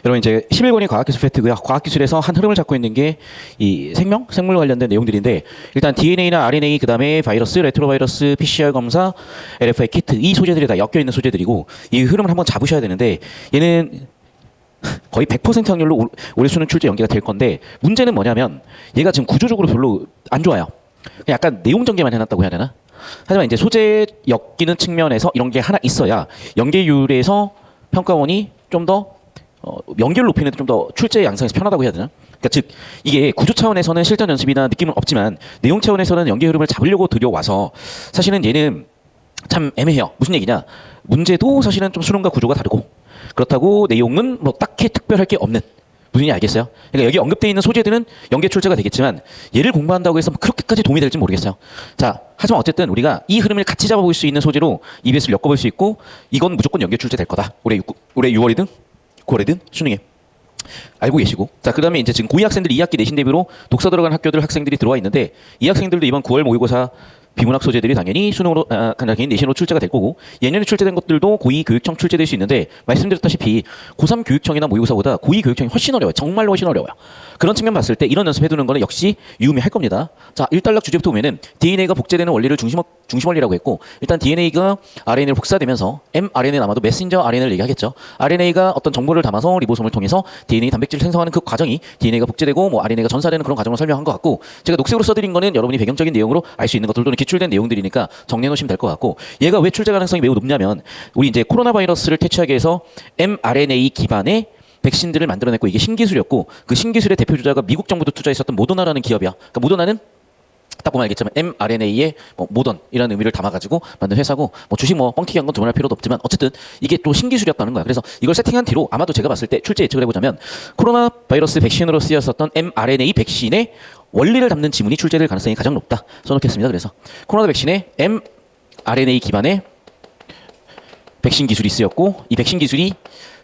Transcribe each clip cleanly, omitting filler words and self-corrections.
여러분 이제 11권이 과학기술 패트고요. 과학기술에서 한 흐름을 잡고 있는 게 이 생물 관련된 내용들인데 일단 DNA나 RNA 그다음에 바이러스, 레트로바이러스, PCR 검사, LFI 키트 이 소재들이 다 엮여 있는 소재들이고 이 흐름을 한번 잡으셔야 되는데 얘는 거의 100% 확률로 올해 수능 출제 연기가 될 건데 문제는 뭐냐면 얘가 지금 구조적으로 별로 안 좋아요. 약간 내용 전개만 해놨다고 해야 되나? 하지만 이제 소재 엮이는 측면에서 이런 게 하나 있어야 연계율에서 평가원이 좀 더 연계를 높이는 데 좀 더 출제 양상에서 편하다고 해야 되나? 그러니까 즉 이게 구조 차원에서는 실전 연습이나 느낌은 없지만 내용 차원에서는 연계 흐름을 잡으려고 들여와서 사실은 얘는 참 애매해요. 무슨 얘기냐? 문제도 사실은 좀 수능과 구조가 다르고 그렇다고 내용은 뭐 딱히 특별할 게 없는 무슨 얘기 알겠어요? 그러니까 여기 언급되어 있는 소재들은 연계 출제가 되겠지만 얘를 공부한다고 해서 그렇게까지 도움이 될지 모르겠어요. 자, 하지만 어쨌든 우리가 이 흐름을 같이 잡아볼 수 있는 소재로 EBS를 엮어볼 수 있고 이건 무조건 연계 출제 될 거다. 올해 6월이든 9월이든 수능에. 알고 계시고. 자, 그 다음에 이제 지금 고2 학생들 2학기 내신 대비로 독서 들어간 학교들 학생들이 들어와 있는데 이 학생들도 이번 9월 모의고사 비문학 소재들이 당연히 수능으로 당연히 내신으로 출제가 될 거고 예년에 출제된 것들도 고2 교육청 출제될 수 있는데 말씀드렸다시피 고3 교육청이나 모의고사보다 고2 교육청이 훨씬 어려워요. 정말로 훨씬 어려워요. 그런 측면 봤을 때 이런 연습해두는 거는 역시 유의미할 겁니다. 자, 일단락 주제부터 보면은 DNA가 복제되는 원리를 중심 원리라고 했고 일단 DNA가 RNA를 복사되면서 mRNA는 아마도 메신저 RNA를 얘기하겠죠. RNA가 어떤 정보를 담아서 리보솜을 통해서 DNA 단백질을 생성하는 그 과정이 DNA가 복제되고 뭐 RNA가 전사되는 그런 과정을 설명한 것 같고 제가 녹색으로 써드린 거는 여러분이 배경적인 내용으로 알 수 있는 것들 또는 기출된 내용들이니까 정리해 놓으시면 될 것 같고 얘가 왜 출제 가능성이 매우 높냐면 우리 이제 코로나 바이러스를 퇴치하기 위해서 mRNA 기반의 백신들을 만들어냈고 이게 신기술이었고 그 신기술의 대표 주자가 미국 정부도 투자했었던 모더나라는 기업이야. 그러니까 모더나는 딱 보면 알겠지만 mRNA에 뭐 모던이라는 의미를 담아가지고 만든 회사고 뭐 주식 뭐 뻥튀기 한 건 두말할 필요도 없지만 어쨌든 이게 또 신기술이었다는 거야. 그래서 이걸 세팅한 뒤로 아마도 제가 봤을 때 출제 예측을 해보자면 코로나 바이러스 백신으로 쓰였었던 mRNA 백신의 원리를 담는 지문이 출제될 가능성이 가장 높다. 써놓겠습니다. 그래서 코로나 백신에 mRNA 기반의 백신 기술이 쓰였고 이 백신 기술이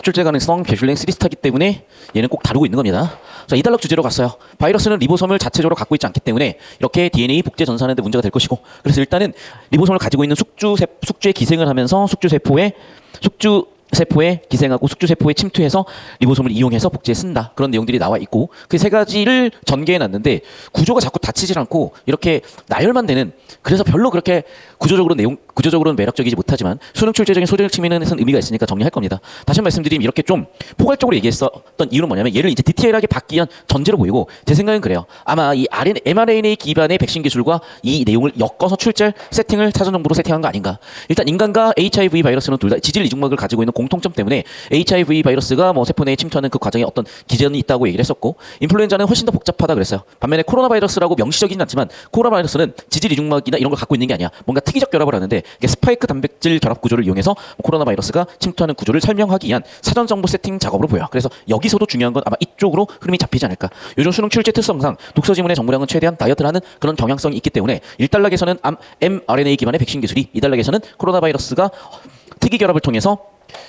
출제 가능성 배슐랭 3스타이기 때문에 얘는 꼭 다루고 있는 겁니다. 자, 이달락 주제로 갔어요. 바이러스는 리보솜을 자체적으로 갖고 있지 않기 때문에 이렇게 DNA 복제 전사하는 데 문제가 될 것이고 그래서 일단은 리보솜을 가지고 있는 숙주에 기생을 하면서 숙주세포에 기생하고 숙주세포에 침투해서 리보솜을 이용해서 복제에 쓴다. 그런 내용들이 나와 있고 그 세 가지를 전개해 놨는데 구조가 자꾸 닫히질 않고 이렇게 나열만 되는 그래서 별로 그렇게 구조적으로는 매력적이지 못하지만 수능 출제적인 소재적 측면에서는 의미가 있으니까 정리할 겁니다. 다시 한번 말씀드리면 이렇게 좀 포괄적으로 얘기했었던 이유는 뭐냐면 얘를 이제 디테일하게 받기 위한 전제로 보이고 제 생각은 그래요. 아마 이 mRNA 기반의 백신 기술과 이 내용을 엮어서 출제 세팅을 사전 정보로 세팅한 거 아닌가. 일단 인간과 HIV 바이러스는 둘 다 지질 이중막을 가지고 있는 공통점 때문에 HIV 바이러스가 뭐 세포 내에 침투하는 그 과정에 어떤 기전이 있다고 얘기를 했었고 인플루엔자는 훨씬 더 복잡하다 그랬어요. 반면에 코로나 바이러스라고 명시적이진 않지만 코로나 바이러스는 지질 이중막이나 이런 걸 갖고 있는 게 아니야. 뭔가 특이적 결합을 하는데 이게 스파이크 단백질 결합 구조를 이용해서 코로나 바이러스가 침투하는 구조를 설명하기 위한 사전 정보 세팅 작업으로 보여요. 그래서 여기서도 중요한 건 아마 이쪽으로 흐름이 잡히지 않을까. 요즘 수능 출제 특성상 독서 지문의 정보량은 최대한 다이어트를 하는 그런 경향성이 있기 때문에 1단락에서는 mRNA 기반의 백신 기술이 2단락에서는 코로나 바이러스가 특이 결합을 통해서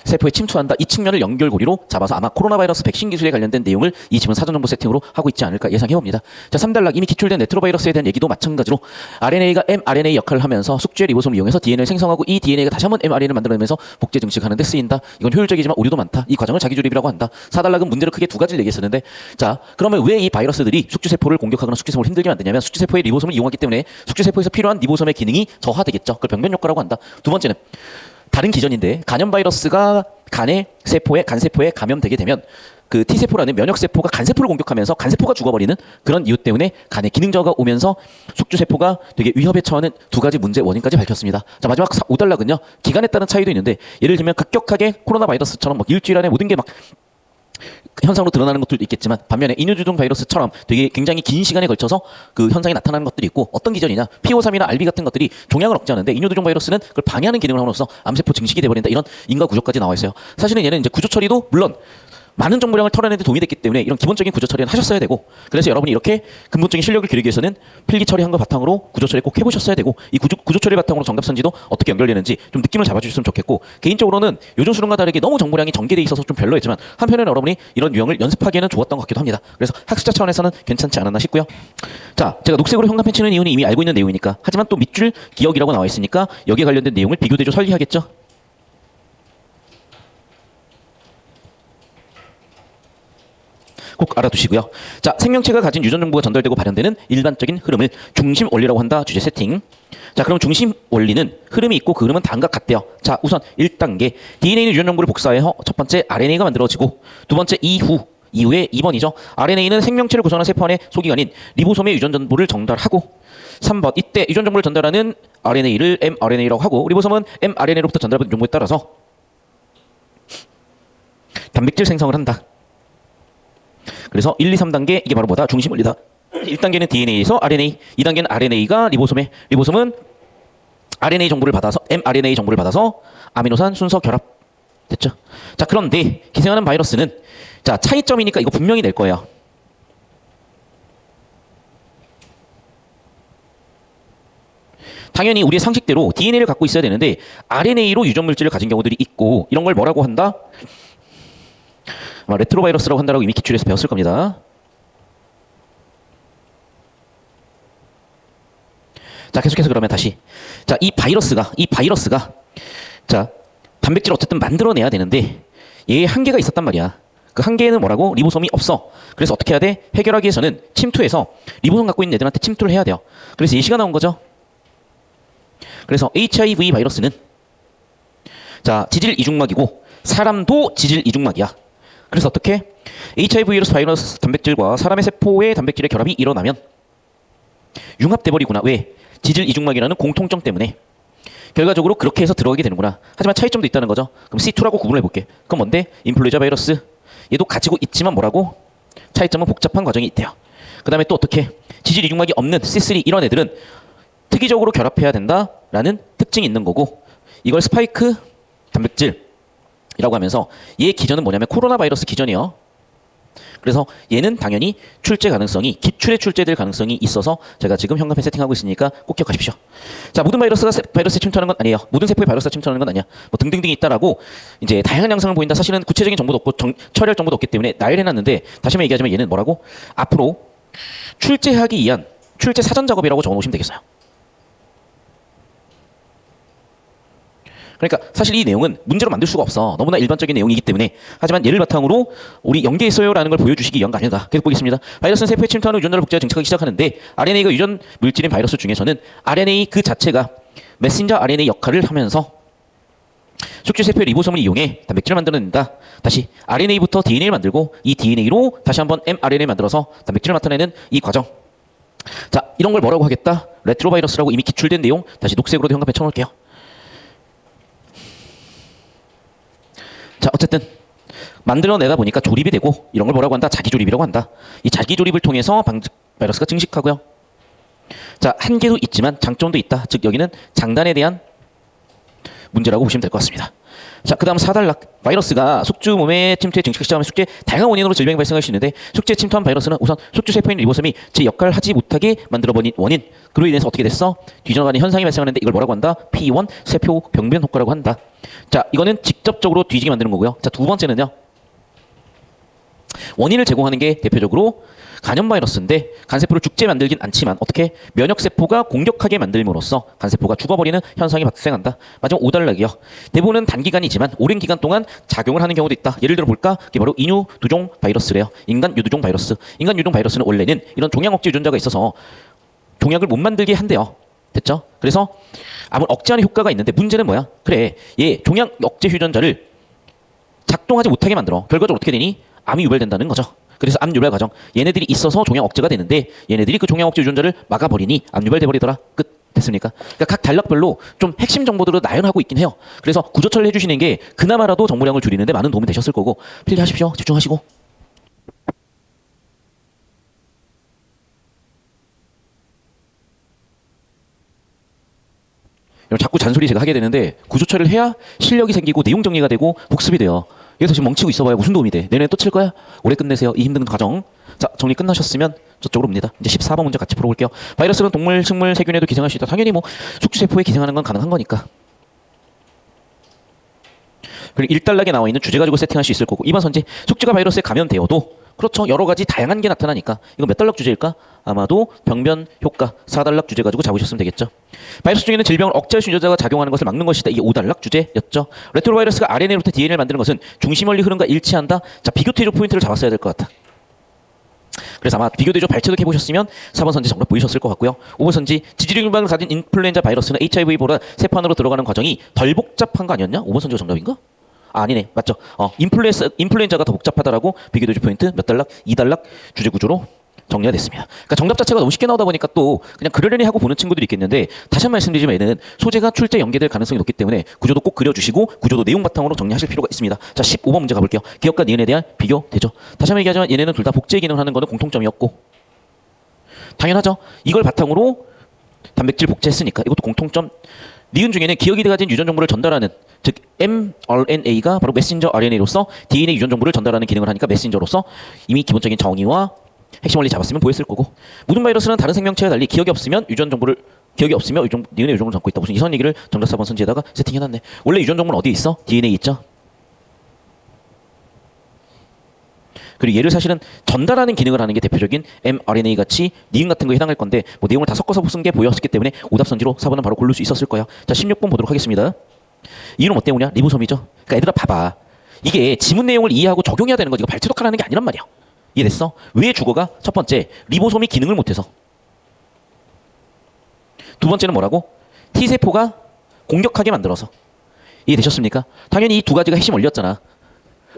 세포에 침투한다. 이 측면을 연결고리로 잡아서 아마 코로나 바이러스 백신 기술에 관련된 내용을 이 지문 사전 정보 세팅으로 하고 있지 않을까 예상해봅니다. 자, 3단락 이미 기출된 레트로바이러스에 대한 얘기도 마찬가지로 RNA가 mRNA 역할을 하면서 숙주의 리보솜을 이용해서 DNA를 생성하고 이 DNA가 다시 한번 mRNA를 만들어내면서 복제 증식하는 데 쓰인다. 이건 효율적이지만 오류도 많다. 이 과정을 자기조립이라고 한다. 4단락은 문제를 크게 두 가지를 얘기했었는데 자, 그러면 왜 이 바이러스들이 숙주세포를 공격하거나 숙주세포를 힘들게 만드냐면 숙주세포의 리보솜을 이용하기 때문에 숙주세포에서 필요한 리보솜의 기능이 저하되겠죠. 그걸 병변 효과라고 한다. 두 번째는 다른 기전인데 간염 바이러스가 간 세포에 감염되게 되면 그 T세포라는 면역세포가 간세포를 공격하면서 간세포가 죽어버리는 그런 이유 때문에 간에 기능 저하가 오면서 숙주세포가 되게 위협에 처하는 두 가지 문제 원인까지 밝혔습니다. 자, 마지막 5단락은요. 기간에 따른 차이도 있는데 예를 들면 급격하게 코로나 바이러스처럼 막 일주일 안에 모든 게 막 현상으로 드러나는 것들도 있겠지만 반면에 인유두종 바이러스처럼 되게 굉장히 긴 시간에 걸쳐서 그 현상이 나타나는 것들이 있고 어떤 기전이냐 P53이나 RB 같은 것들이 종양을 억제하는데 인유두종 바이러스는 그걸 방해하는 기능을 함으로써 암세포 증식이 돼버린다 이런 인과 구조까지 나와 있어요. 사실은 얘는 이제 구조 처리도 물론 많은 정보량을 털어내는 데 도움이 됐기 때문에 이런 기본적인 구조 처리는 하셨어야 되고 그래서 여러분이 이렇게 근본적인 실력을 기르기 위해서는 필기 처리한 거 바탕으로 구조 처리 꼭 해보셨어야 되고 이 구조 처리 바탕으로 정답선지도 어떻게 연결되는지 좀 느낌을 잡아주셨으면 좋겠고 개인적으로는 요즘 수능과 다르게 너무 정보량이 전개돼 있어서 좀 별로였지만 한편에는 여러분이 이런 유형을 연습하기에는 좋았던 것 같기도 합니다. 그래서 학습자 차원에서는 괜찮지 않았나 싶고요. 자, 제가 녹색으로 형광펜 치는 이유는 이미 알고 있는 내용이니까 하지만 또 밑줄 기억이라고 나와 있으니까 여기에 관련된 내용을 비교대조 설계하겠죠. 꼭 알아두시고요. 자, 생명체가 가진 유전 정보가 전달되고 발현되는 일반적인 흐름을 중심 원리라고 한다. 주제 세팅. 자, 그럼 중심 원리는 흐름이 있고 그 흐름은 다음과 같대요. 자, 우선 1단계 DNA는 유전 정보를 복사해서 첫 번째 RNA가 만들어지고 두 번째 이후에 2번이죠. RNA는 생명체를 구성하는 세포 안의 소기관인 리보솜의 유전 정보를 전달하고 3번 이때 유전 정보를 전달하는 RNA를 mRNA라고 하고 리보솜은 mRNA로부터 전달받은 정보에 따라서 단백질 생성을 한다. 그래서 1, 2, 3단계 이게 바로 뭐다? 중심 원리다. 1단계는 DNA에서 RNA, 2단계는 RNA가 리보솜은 RNA 정보를 받아서 mRNA 정보를 받아서 아미노산 순서 결합 됐죠? 자, 그런데 기생하는 바이러스는 자, 차이점이니까 이거 분명히 낼 거예요. 당연히 우리의 상식대로 DNA를 갖고 있어야 되는데 RNA로 유전 물질을 가진 경우들이 있고 이런 걸 뭐라고 한다? 아마 레트로바이러스라고 한다라고 이미 기출에서 배웠을 겁니다. 자, 계속해서 그러면 다시 자, 이 바이러스가 자, 단백질을 어쨌든 만들어내야 되는데 얘의 한계가 있었단 말이야. 그 한계에는 뭐라고? 리보솜이 없어. 그래서 어떻게 해야 돼? 해결하기 위해서는 침투해서 리보솜 갖고 있는 애들한테 침투를 해야 돼요. 그래서 예시가 나온 거죠. 그래서 HIV 바이러스는 자, 지질 이중막이고 사람도 지질 이중막이야. 그래서 어떻게? HIV 바이러스 단백질과 사람의 세포의 단백질의 결합이 일어나면 융합돼 버리구나. 왜? 지질 이중막이라는 공통점 때문에. 결과적으로 그렇게 해서 들어가게 되는구나. 하지만 차이점도 있다는 거죠. 그럼 C2라고 구분해 볼게. 그럼 뭔데? 인플루엔자 바이러스. 얘도 가지고 있지만 뭐라고? 차이점은 복잡한 과정이 있대요. 그 다음에 또 어떻게? 지질 이중막이 없는 C3 이런 애들은 특이적으로 결합해야 된다라는 특징이 있는 거고 이걸 스파이크 단백질이라고 하면서 얘 기전은 뭐냐면 코로나 바이러스 기전이에요. 그래서 얘는 당연히 출제 가능성이 기출에 출제될 가능성이 있어서 제가 지금 현관펜 세팅하고 있으니까 꼭 기억하십시오. 자, 모든 바이러스가 바이러스에 침투하는 건 아니에요. 모든 세포에 바이러스가 침투하는 건 아니야. 뭐 등등등이 있다라고 이제 다양한 양상을 보인다. 사실은 구체적인 정보도 없고 처리할 정보도 없기 때문에 나열해놨는데 다시 한번 얘기하자면 얘는 뭐라고? 앞으로 출제하기 위한 출제 사전 작업이라고 적어놓으시면 되겠어요. 그러니까 사실 이 내용은 문제로 만들 수가 없어. 너무나 일반적인 내용이기 때문에. 하지만 얘를 바탕으로 우리 연계했어요라는 걸 보여주시기 위한 거 아닌가. 계속 보겠습니다. 바이러스는 세포에 침투하는 유전자를 복제해 증식하기 시작하는데 RNA가 유전 물질인 바이러스 중에서는 RNA 그 자체가 메신저 RNA 역할을 하면서 숙주 세포의 리보솜을 이용해 단백질을 만들어낸다. 다시 RNA부터 DNA를 만들고 이 DNA로 다시 한번 mRNA를 만들어서 단백질을 나타내는 이 과정. 자, 이런 걸 뭐라고 하겠다? 레트로바이러스라고 이미 기출된 내용 다시 녹색으로도 현관펜 쳐놓을게요. 자, 어쨌든 만들어내다 보니까 조립이 되고 이런 걸 뭐라고 한다? 자기조립이라고 한다. 이 자기조립을 통해서 바이러스가 증식하고요. 자, 한계도 있지만 장점도 있다. 즉 여기는 장단에 대한 문제라고 보시면 될 것 같습니다. 자, 그 다음 4단락. 바이러스가 숙주 몸에 침투해 증식하기 시작하면 숙주에 다양한 원인으로 질병이 발생할 수 있는데 숙주에 침투한 바이러스는 우선 숙주 세포인 리보솜이 제 역할을 하지 못하게 만들어버린 원인. 그로 인해서 어떻게 됐어? 뒤져가는 현상이 발생하는데 이걸 뭐라고 한다? P1 세포 병변 효과라고 한다. 자, 이거는 직접적으로 뒤지게 만드는 거고요. 자, 두 번째는요. 원인을 제공하는 게 대표적으로 간염 바이러스인데 간세포를 죽게 만들긴 않지만 어떻게 면역세포가 공격하게 만들므로써 간세포가 죽어버리는 현상이 발생한다. 마지막 5단락이요. 대부분은 단기간이지만 오랜 기간 동안 작용을 하는 경우도 있다. 예를 들어 볼까? 이게 바로 인유 두종 바이러스래요. 인간 유두종 바이러스. 인간 유두종 바이러스는 원래는 이런 종양 억제 유전자가 있어서 종약을 못 만들게 한대요. 됐죠? 그래서 아무 억제하는 효과가 있는데 문제는 뭐야? 그래, 얘 종양 억제 유전자를 작동하지 못하게 만들어. 결과적으로 어떻게 되니? 암이 유발된다는 거죠. 그래서 암 유발 과정. 얘네들이 있어서 종양 억제가 되는데 얘네들이 그 종양 억제 유전자를 막아버리니 암 유발돼 버리더라. 끝. 됐습니까? 그러니까 각 단락별로 좀 핵심 정보들을 나열하고 있긴 해요. 그래서 구조처리를 해주시는 게 그나마라도 정보량을 줄이는데 많은 도움이 되셨을 거고 필기하십시오. 집중하시고. 자꾸 잔소리 제가 하게 되는데 구조처리를 해야 실력이 생기고 내용 정리가 되고 복습이 돼요. 그래서 지금 멍치고 있어봐야 무슨 도움이 돼. 내년에 또 칠 거야? 올해 끝내세요. 이 힘든 과정. 자, 정리 끝나셨으면 저쪽으로 옵니다. 이제 14번 문제 같이 풀어볼게요. 바이러스는 동물, 식물, 세균에도 기생할 수 있다. 당연히 뭐 숙주세포에 기생하는 건 가능한 거니까. 그리고 1단락에 나와 있는 주제 가지고 세팅할 수 있을 거고 2번 선지 숙주가 바이러스에 감염되어도 그렇죠. 여러 가지 다양한 게 나타나니까. 이거 몇 단락 주제일까? 아마도 병변 효과 4단락 주제 가지고 잡으셨으면 되겠죠. 바이러스 중에는 질병을 억제할 수 있는 유전자가 작용하는 것을 막는 것이다. 이게 5단락 주제였죠. 레트로바이러스가 RNA로부터 DNA를 만드는 것은 중심 원리 흐름과 일치한다. 자, 비교태조 포인트를 잡았어야 될 것 같아. 그래서 아마 비교대조 발췌도 해보셨으면 4번 선지 정답 보이셨을 것 같고요. 5번 선지 지질균방을 가진 인플루엔자 바이러스는 HIV보다 세포 안으로 들어가는 과정이 덜 복잡한 거 아니었냐? 5번 선지가 정답인가? 아, 아니네. 맞죠. 인플루엔자가 더 복잡하다라고 비교대조 포인트 몇 단락? 2단락 주제 구조로 정리가 됐습니다. 그러니까 정답 자체가 너무 쉽게 나오다 보니까 또 그냥 그러려니 하고 보는 친구들이 있겠는데 다시 한 번 말씀드리지만 얘는 소재가 출제 연계될 가능성이 높기 때문에 구조도 꼭 그려주시고 구조도 내용 바탕으로 정리하실 필요가 있습니다. 자, 15번 문제 가볼게요. 기억과 니은에 대한 비교되죠. 다시 한 번 얘기하지만 얘네는 둘 다 복제 기능을 하는 거는 공통점이었고 당연하죠. 이걸 바탕으로 단백질 복제했으니까 이것도 공통점. 니은 중에는 기억이 가진 유전 정보를 전달하는 즉 mRNA가 바로 메신저 RNA로서 DNA 유전 정보를 전달하는 기능을 하니까 메신저로서 이미 기본적인 정의와 핵심 원리 잡았으면 보였을 거고 모든 바이러스는 다른 생명체와 달리 기억이 없으면 유전 정보를 니은의 유전 정보를 담고 있다. 무슨 이런 얘기를 정답 4번 선지에다가 세팅해놨네. 원래 유전 정보는 어디에 있어? DNA 있죠. 그리고 얘를 사실은 전달하는 기능을 하는 게 대표적인 mRNA 같이 니은 같은 거에 해당할 건데 뭐 내용을 다 섞어서 쓴 게 보였기 때문에 오답 선지로 4번은 바로 고를 수 있었을 거야. 자, 16번 보도록 하겠습니다. 이유는 뭐 때문이야? 리보솜이죠. 그러니까 얘들아 봐봐. 이게 지문 내용을 이해하고 적용해야 되는 거지. 이거 발췌독하라는 게 아니란 말이야. 이해됐어? 왜 주어가? 첫 번째, 리보솜이 기능을 못해서. 두 번째는 뭐라고? T세포가 공격하게 만들어서. 이해되셨습니까? 당연히 이 두 가지가 핵심 원리였잖아.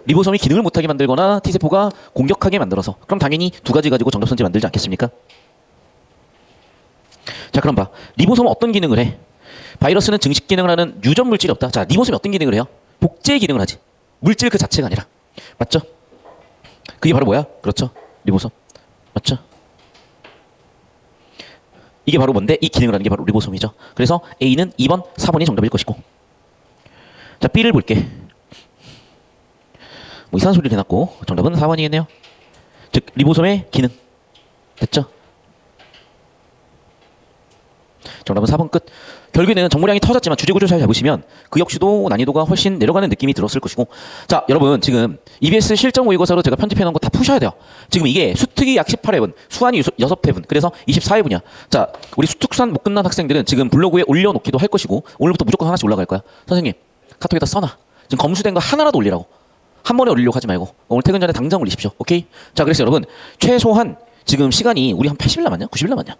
리보솜이 기능을 못하게 만들거나 T세포가 공격하게 만들어서. 그럼 당연히 두 가지 가지고 정답 선지 만들지 않겠습니까? 자, 그럼 봐. 리보솜은 어떤 기능을 해? 바이러스는 증식 기능을 하는 유전 물질이 없다. 자, 리보솜이 어떤 기능을 해요? 복제 기능을 하지. 물질 그 자체가 아니라. 맞죠? 그게 바로 뭐야? 그렇죠. 리보솜. 맞죠? 이게 바로 뭔데? 이 기능을 하는 게 바로 리보솜이죠. 그래서 A는 2번, 4번이 정답일 것이고. 자, B를 볼게. 뭐 이상한 소리를 해놨고 정답은 4번이겠네요. 즉 리보솜의 기능. 됐죠? 정답은 4번 끝. 결국에는 정보량이 터졌지만 주제구조 잘 잡으시면 그 역시도 난이도가 훨씬 내려가는 느낌이 들었을 것이고. 자, 여러분 지금 EBS 실전 모의고사로 제가 편집해 놓은 거 다 푸셔야 돼요. 지금 이게 수특이 약 18회분, 수한이 6회분, 그래서 24회분이야. 자, 우리 수특수한 못 끝난 학생들은 지금 블로그에 올려놓기도 할 것이고 오늘부터 무조건 하나씩 올라갈 거야. 선생님 카톡에다 써놔. 지금 검수된 거 하나라도 올리라고. 한 번에 올리려고 하지 말고 오늘 퇴근 전에 당장 올리십시오. 오케이? 자, 그래서 여러분 최소한 지금 시간이 우리 한 80일 남았냐? 90일 남았냐?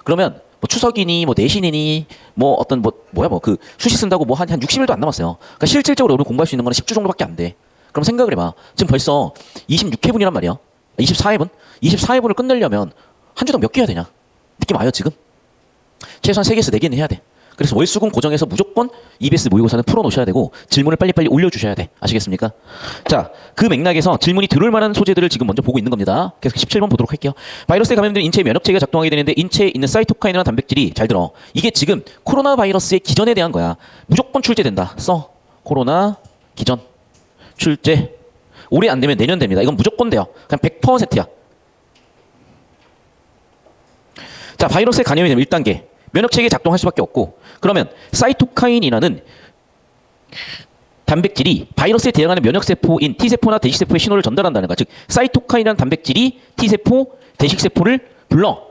그러면 뭐 추석이니 뭐 내신이니 뭐 어떤 그 수시 쓴다고 뭐 한 60일도 안 남았어요. 그러니까 실질적으로 오늘 공부할 수 있는 거는 10주 정도밖에 안 돼. 그럼 생각을 해봐. 지금 벌써 26회분이란 말이야. 24회분? 24회분을 끝내려면 한 주당 몇 개 해야 되냐? 느낌 와요 지금? 최소한 3개에서 4개는 해야 돼. 그래서 월수금 고정해서 무조건 EBS 모의고사는 풀어놓으셔야 되고 질문을 빨리빨리 올려주셔야 돼. 아시겠습니까? 자, 그 맥락에서 질문이 들어올 만한 소재들을 지금 먼저 보고 있는 겁니다. 계속 17번 보도록 할게요. 바이러스에 감염된 인체의 면역체계가 작동하게 되는데 인체에 있는 사이토카인이라는 단백질이 잘 들어. 이게 지금 코로나 바이러스의 기전에 대한 거야. 무조건 출제된다. 써. 코로나 기전. 출제. 올해 안 되면 내년 됩니다. 이건 무조건 돼요. 그냥 100%야. 자, 바이러스에 감염이 되면 1단계. 면역체계에 작동할 수밖에 없고 그러면 사이토카인이라는 단백질이 바이러스에 대응하는 면역세포인 T세포나 대식세포에 신호를 전달한다는 거야. 즉 사이토카인이라는 단백질이 T세포, 대식세포를 불러.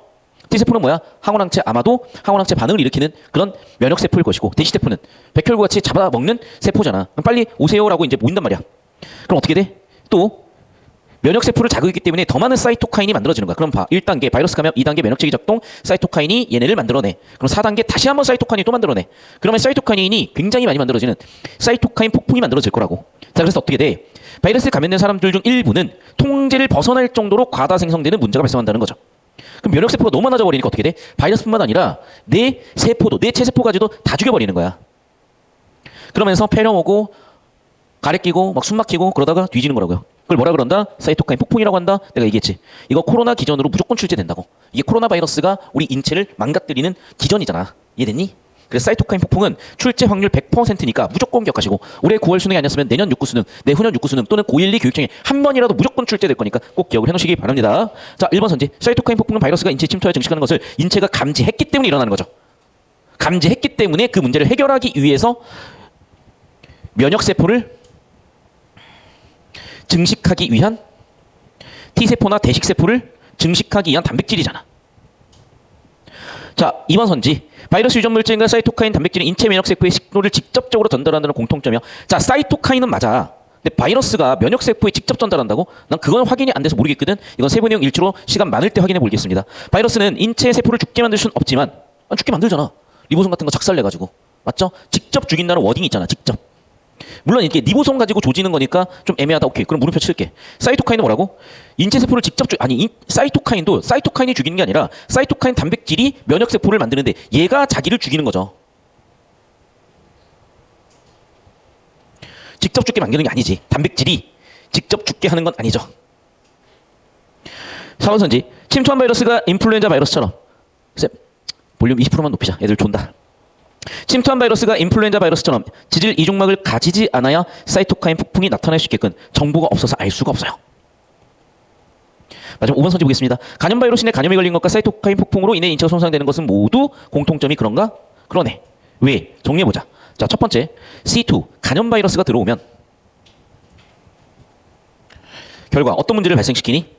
T세포는 뭐야? 항원항체 아마도 항원항체 반응을 일으키는 그런 면역세포일 것이고 대식세포는 백혈구같이 잡아먹는 세포잖아. 그럼 빨리 오세요라고 이제 모인단 말이야. 그럼 어떻게 돼? 또 면역세포를 자극했기 때문에 더 많은 사이토카인이 만들어지는 거야. 그럼 봐. 1단계 바이러스 감염, 2단계 면역체계 작동, 사이토카인이 얘네를 만들어내. 그럼 4단계 다시 한번 사이토카인이 또 만들어내. 그러면 사이토카인이 굉장히 많이 만들어지는 사이토카인 폭풍이 만들어질 거라고. 자, 그래서 어떻게 돼? 바이러스에 감염된 사람들 중 일부는 통제를 벗어날 정도로 과다 생성되는 문제가 발생한다는 거죠. 그럼 면역세포가 너무 많아져 버리니까 어떻게 돼? 바이러스뿐만 아니라 내 세포도, 내 체세포까지도 다 죽여버리는 거야. 그러면서 폐렴 오고 가래 끼고 막 숨 막히고 그러다가 뒤지는 거라고요. 그걸 뭐라 그런다? 사이토카인 폭풍이라고 한다? 내가 얘기했지. 이거 코로나 기전으로 무조건 출제된다고. 이게 코로나 바이러스가 우리 인체를 망가뜨리는 기전이잖아. 이해됐니? 그래서 사이토카인 폭풍은 출제 확률 100%니까 무조건 기억하시고 올해 9월 수능이 아니었으면 내년 6구 수능, 내후년 6구 수능 또는 고1, 2 교육청에 한 번이라도 무조건 출제될 거니까 꼭 기억을 해놓으시기 바랍니다. 자, 1번 선지. 사이토카인 폭풍은 바이러스가 인체에 침투하여 증식하는 것을 인체가 감지했기 때문에 일어나는 거죠. 감지했기 때문에 그 문제를 해결하기 위해서 면역세포를 증식하기 위한 T세포나 대식세포를 증식하기 위한 단백질이잖아. 자, 2번 선지. 바이러스 유전 물질과 사이토카인 단백질은 인체 면역세포의 신호를 직접적으로 전달한다는 공통점이야. 자, 사이토카인은 맞아. 근데 바이러스가 면역세포에 직접 전달한다고? 난 그건 확인이 안 돼서 모르겠거든. 이건 세부 내용 일주로 시간 많을 때 확인해 보겠습니다. 바이러스는 인체 세포를 죽게 만들 수는 없지만 죽게 만들잖아. 리보솜 같은 거 작살내가지고. 맞죠? 직접 죽인다는 워딩이 있잖아. 직접. 물론 이렇게 리보솜 가지고 조지는 거니까 좀 애매하다. 오케이. 그럼 물음표 칠게. 사이토카인은 뭐라고? 인체 세포를 직접 사이토카인도 사이토카인이 죽이는 게 아니라 사이토카인 단백질이 면역 세포를 만드는데 얘가 자기를 죽이는 거죠. 직접 죽게 만드는 게 아니지. 단백질이 직접 죽게 하는 건 아니죠. 4번 선지. 침투한 바이러스가 인플루엔자 바이러스처럼. 쌤, 볼륨 20%만 높이자. 애들 존다. 침투한 바이러스가 인플루엔자 바이러스처럼 지질 이중막을 가지지 않아야 사이토카인 폭풍이 나타날 수 있게끔 정보가 없어서 알 수가 없어요. 마지막 5번 선지 보겠습니다. 간염 바이러스에 간염이 걸린 것과 사이토카인 폭풍으로 인해 인체가 손상되는 것은 모두 공통점이 그런가? 그러네. 왜? 정리해보자. 자, 첫 번째, C2, 간염 바이러스가 들어오면 결과 어떤 문제를 발생시키니?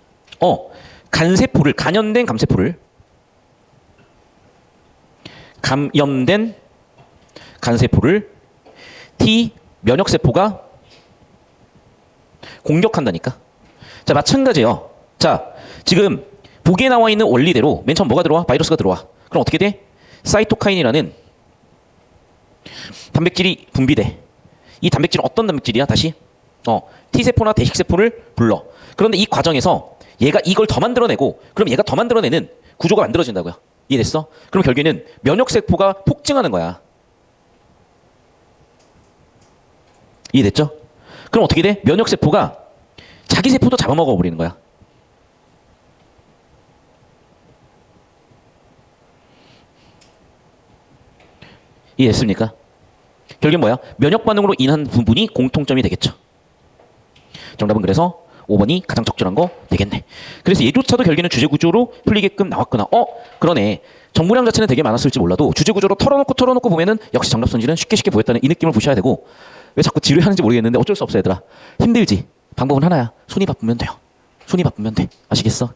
간세포를, 간염된 감세포를, 감염된 간세포를 T 면역세포가 공격한다니까. 자, 마찬가지예요. 자, 지금 보기에 나와 있는 원리대로 맨 처음 뭐가 들어와? 바이러스가 들어와. 그럼 어떻게 돼? 사이토카인이라는 단백질이 분비돼. 이 단백질은 어떤 단백질이야? 다시 T세포나 대식세포를 불러. 그런데 이 과정에서 얘가 이걸 더 만들어내고 그럼 얘가 더 만들어내는 구조가 만들어진다고요. 이해됐어? 그럼 결국에는 면역세포가 폭증하는 거야. 이해됐죠? 그럼 어떻게 돼? 면역세포가 자기 세포도 잡아먹어버리는 거야. 이해됐습니까? 결국엔 뭐야? 면역 반응으로 인한 부분이 공통점이 되겠죠. 정답은 그래서 5번이 가장 적절한 거 되겠네. 그래서 얘조차도 결국에는 주제 구조로 풀리게끔 나왔구나. 그러네. 정보량 자체는 되게 많았을지 몰라도 주제 구조로 털어놓고 보면은 역시 정답 선지는 쉽게 보였다는 이 느낌을 보셔야 되고, 왜 자꾸 지루해하는지 모르겠는데 어쩔 수 없어 얘들아. 힘들지. 방법은 하나야. 손이 바쁘면 돼요. 손이 바쁘면 돼. 아시겠어?